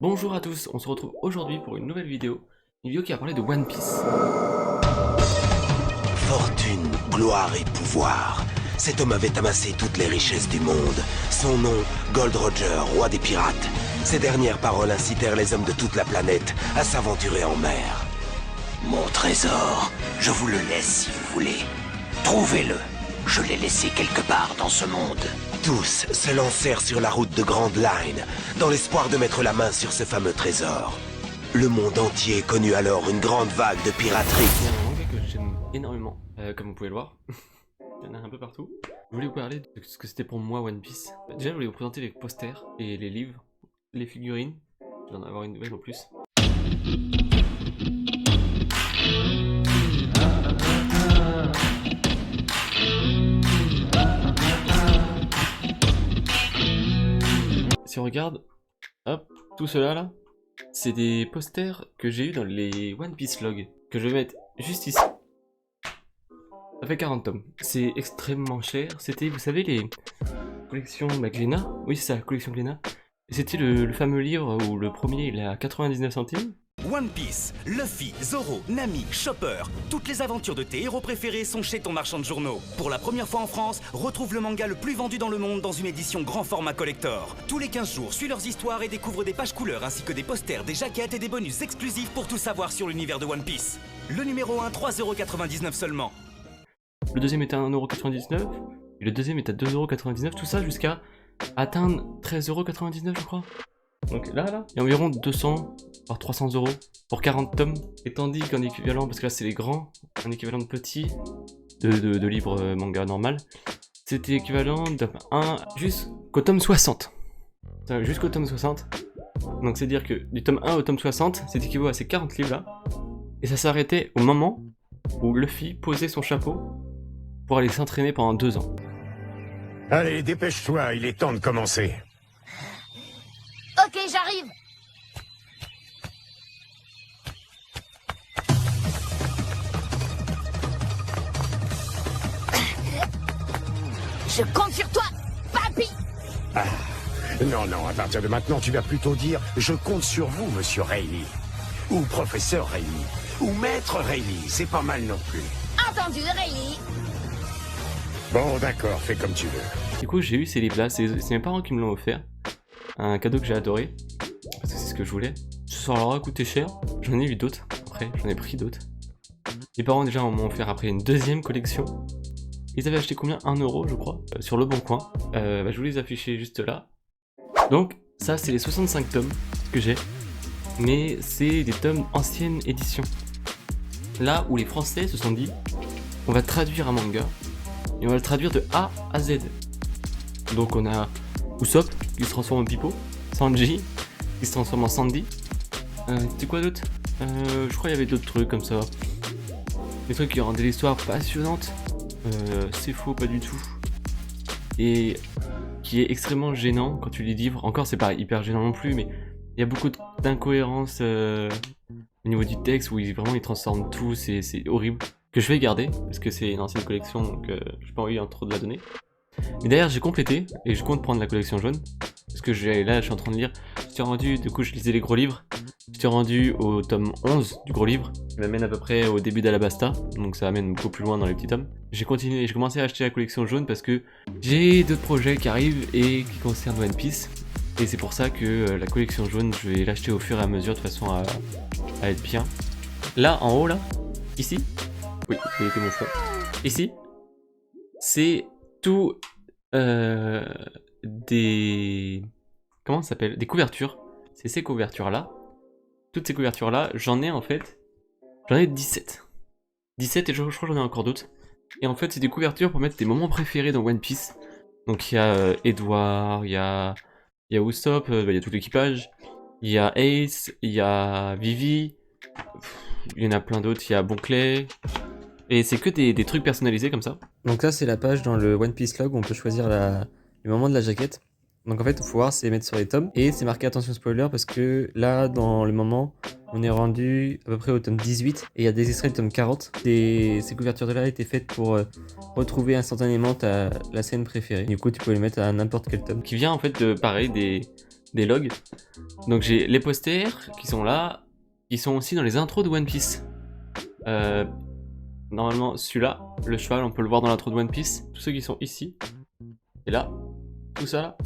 Bonjour à tous, on se retrouve aujourd'hui pour une nouvelle vidéo qui va parler de One Piece. Fortune, gloire et pouvoir. Cet homme avait amassé toutes les richesses du monde. Son nom, Gold Roger, roi des pirates. Ces dernières paroles incitèrent les hommes de toute la planète à s'aventurer en mer. Mon trésor, je vous le laisse si vous voulez. Trouvez-le. Je l'ai laissé quelque part dans ce monde. Tous se lancèrent sur la route de Grand Line, dans l'espoir de mettre la main sur ce fameux trésor. Le monde entier connut alors une grande vague de piraterie. Il y a un manga que j'aime énormément, comme vous pouvez le voir. Il y en a un peu partout. Je voulais vous parler de ce que c'était pour moi One Piece. Déjà, je voulais vous présenter les posters et les livres, les figurines. Je vais en avoir une nouvelle en plus. Si on regarde, hop, tout cela là, c'est des posters que j'ai eu dans les One Piece Log, que je vais mettre juste ici. Ça fait 40 tomes. C'est extrêmement cher. C'était, vous savez, les collections Glénat. Oui, c'est ça, collection Glénat. C'était le fameux livre où le premier il est à 99 centimes. One Piece, Luffy, Zoro, Nami, Chopper, toutes les aventures de tes héros préférés sont chez ton marchand de journaux. Pour la première fois en France, retrouve le manga le plus vendu dans le monde dans une édition grand format collector. Tous les 15 jours, suis leurs histoires et découvre des pages couleurs ainsi que des posters, des jaquettes et des bonus exclusifs pour tout savoir sur l'univers de One Piece. Le numéro 1, 3,99€ seulement. Le deuxième est à 1,99€. Et le deuxième est à 2,99€. Tout ça jusqu'à atteindre 13,99€ je crois. Donc là, il y a environ 200 voire 300€ pour 40 tomes. Et tandis qu'en équivalent, parce que là c'est les grands, un équivalent de petit, de livre manga normal, c'était équivalent de tome 1 jusqu'au tome 60. Jusqu'au tome 60. Donc c'est dire que du tome 1 au tome 60, c'est équivaut à ces 40 livres là. Et ça s'arrêtait au moment où Luffy posait son chapeau pour aller s'entraîner pendant 2 ans. Allez, dépêche-toi, il est temps de commencer. Ok, j'arrive. Je compte sur toi, papy. Non, à partir de maintenant, tu vas plutôt dire « Je compte sur vous, monsieur Rayleigh ». Ou professeur Rayleigh. Ou maître Rayleigh, c'est pas mal non plus. Entendu, Rayleigh. Bon, d'accord, fais comme tu veux. Du coup, j'ai eu ces livres-là, c'est mes parents qui me l'ont offert. Un cadeau que j'ai adoré, parce que c'est ce que je voulais. Ça leur a coûté cher, j'en ai eu d'autres, après, j'en ai pris d'autres. Les parents déjà m'ont offert après une deuxième collection. Ils avaient acheté combien? 1€ je crois, sur le bon coin. Je vous les afficher juste là. Donc, ça c'est les 65 tomes que j'ai. Mais c'est des tomes ancienne édition. Là où les Français se sont dit, on va traduire un manga, et on va le traduire de A à Z. Donc on a Usopp qui se transforme en Pipo, Sanji qui se transforme en Sandy. C'était quoi d'autre? Je crois qu'il y avait d'autres trucs comme ça. Des trucs qui rendaient l'histoire passionnante. C'est faux, pas du tout. Et qui est extrêmement gênant quand tu les livres. Encore, c'est pas hyper gênant non plus, mais il y a beaucoup d'incohérences au niveau du texte où ils transforment tout, c'est horrible. Que je vais garder, parce que c'est une ancienne collection, donc j'ai pas envie trop de la donner. Mais d'ailleurs, j'ai complété, et je compte prendre la collection jaune. Parce que là, je suis en train de lire. Je suis rendu, du coup, je lisais les gros livres. Je suis rendu au tome 11 du gros livre, qui m'amène à peu près au début d'Alabasta, donc ça amène beaucoup plus loin dans les petits tomes. J'ai commencé à acheter la collection jaune parce que j'ai d'autres projets qui arrivent et qui concernent One Piece. Et c'est pour ça que la collection jaune, je vais l'acheter au fur et à mesure de façon à être bien. Là, en haut, là, ici, oui, c'était mon choix. Ici, c'est tout des... Comment ça s'appelle? Des couvertures. C'est ces couvertures-là. Toutes ces couvertures-là, j'en ai en fait... J'en ai 17. 17 et je crois que j'en ai encore d'autres. Et en fait, c'est des couvertures pour mettre tes moments préférés dans One Piece. Donc il y a Edward, il y a Usopp, il y a tout l'équipage. Il y a Ace, il y a Vivi. Il y en a plein d'autres, il y a Bonclay. Et c'est que des trucs personnalisés comme ça. Donc ça, c'est la page dans le One Piece Log où on peut choisir le moment de la jaquette. Donc en fait, il faut voir, c'est mettre sur les tomes. Et c'est marqué attention spoiler parce que là, dans le moment, on est rendu à peu près au tome 18. Et il y a des extraits du tome 40. Ces couvertures de là étaient faites pour retrouver instantanément la scène préférée. Du coup, tu peux les mettre à n'importe quel tome. Qui vient en fait de, pareil, des logs. Donc j'ai les posters qui sont là, qui sont aussi dans les intros de One Piece. Normalement celui-là, le cheval, on peut le voir dans l'intro de One Piece. Tous ceux qui sont ici, et là, tout ça là.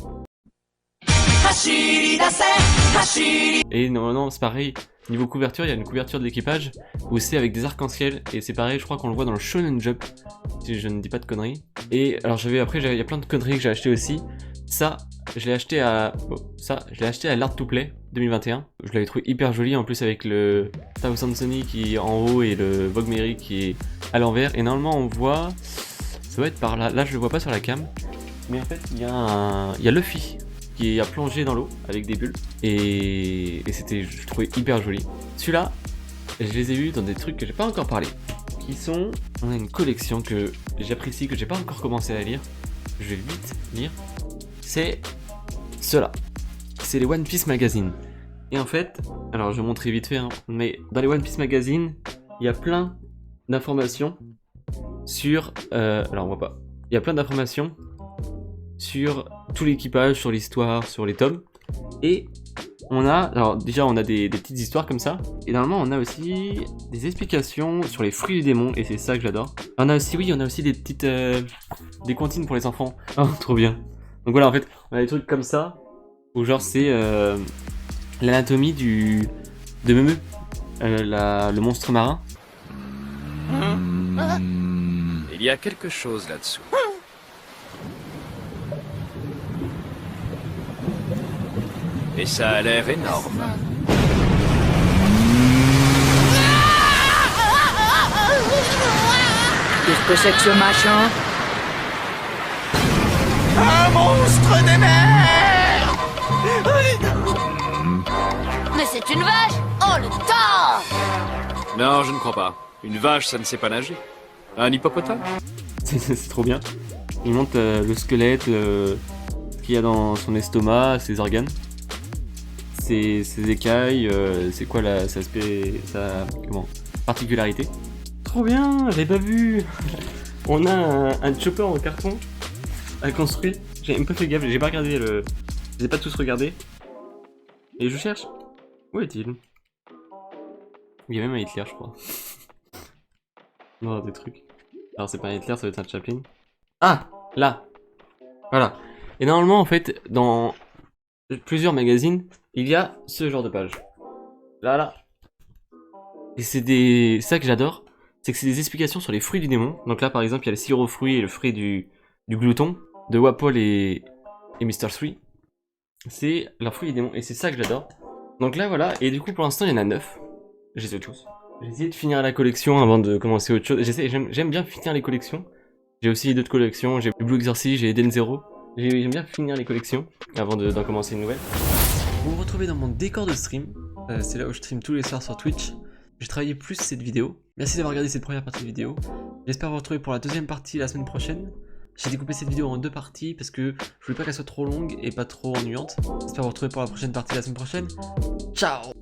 Et normalement c'est pareil, niveau couverture, il y a une couverture de l'équipage où c'est avec des arcs-en-ciel, et c'est pareil, je crois qu'on le voit dans le Shonen Jump, si je ne dis pas de conneries. Et alors après, il y a plein de conneries que j'ai acheté aussi. Ça, je l'ai acheté à... l'Art to Play 2021. Je l'avais trouvé hyper joli, en plus avec le Thousand Sunny qui est en haut et le Vogue Mary qui est à l'envers. Et normalement on voit... ça doit être par là, là je le vois pas sur la cam. Mais en fait il y a Luffy qui a plongé dans l'eau avec des bulles. Et c'était, je trouvais hyper joli. Celui-là, je les ai eus dans des trucs que j'ai pas encore parlé. Qui sont... on a une collection que j'apprécie, que j'ai pas encore commencé à lire. Je vais vite lire. C'est ceux-là. C'est les One Piece Magazine. Et en fait, alors je vais montrer vite fait, hein, mais dans les One Piece Magazine, il y a plein d'informations sur... alors on voit pas. Il y a plein d'informations sur tout l'équipage, sur l'histoire, sur les tomes. Et on a... alors déjà on a des petites histoires comme ça. Et normalement on a aussi des explications sur les fruits du démon. Et c'est ça que j'adore. On a aussi, oui, on a aussi des petites... des comptines pour les enfants. Oh, trop bien. Donc voilà, en fait, on a des trucs comme ça, où genre c'est l'anatomie de Memu, le monstre marin. Il y a quelque chose là-dessous. Et ça a l'air énorme. Qu'est-ce que c'est que ce machin? Un monstre des mers! Mais c'est une vache! Oh, le temps! Non, je ne crois pas. Une vache, ça ne sait pas nager. Un hippopotame? C'est trop bien. Il montre le squelette, ce qu'il y a dans son estomac, ses organes, ses écailles, c'est quoi sa particularité. Trop bien, j'avais pas vu. On a un chopper en carton à construire. J'ai même pas fait gaffe, j'ai pas regardé je les ai pas tous regardés. Et je cherche. Où est-il? Il y a même un Hitler, je crois. Non, des trucs. Alors c'est pas un Hitler, ça doit être un Chaplin. Ah, là. Voilà. Et normalement, en fait, dans plusieurs magazines, il y a ce genre de page. Là. Et c'est ça que j'adore, c'est que c'est des explications sur les fruits du démon. Donc là, par exemple, il y a le sirop aux fruits et le fruit du glouton de Wapol et Mr. 3. C'est leurs fruits du démon. Et c'est ça que j'adore. Donc là, voilà. Et du coup, pour l'instant, il y en a 9. Je les ai tous. J'ai essayé de finir la collection avant de commencer autre chose. J'aime bien finir les collections. J'ai aussi d'autres collections. J'ai Blue Exorcist, j'ai Eden Zero. J'aime bien finir les collections avant d'en commencer une nouvelle. Vous me retrouvez dans mon décor de stream. C'est là où je stream tous les soirs sur Twitch. J'ai travaillé plus cette vidéo. Merci d'avoir regardé cette première partie de vidéo. J'espère vous retrouver pour la deuxième partie la semaine prochaine. J'ai découpé cette vidéo en 2 parties parce que je voulais pas qu'elle soit trop longue et pas trop ennuyante. J'espère vous retrouver pour la prochaine partie la semaine prochaine. Ciao!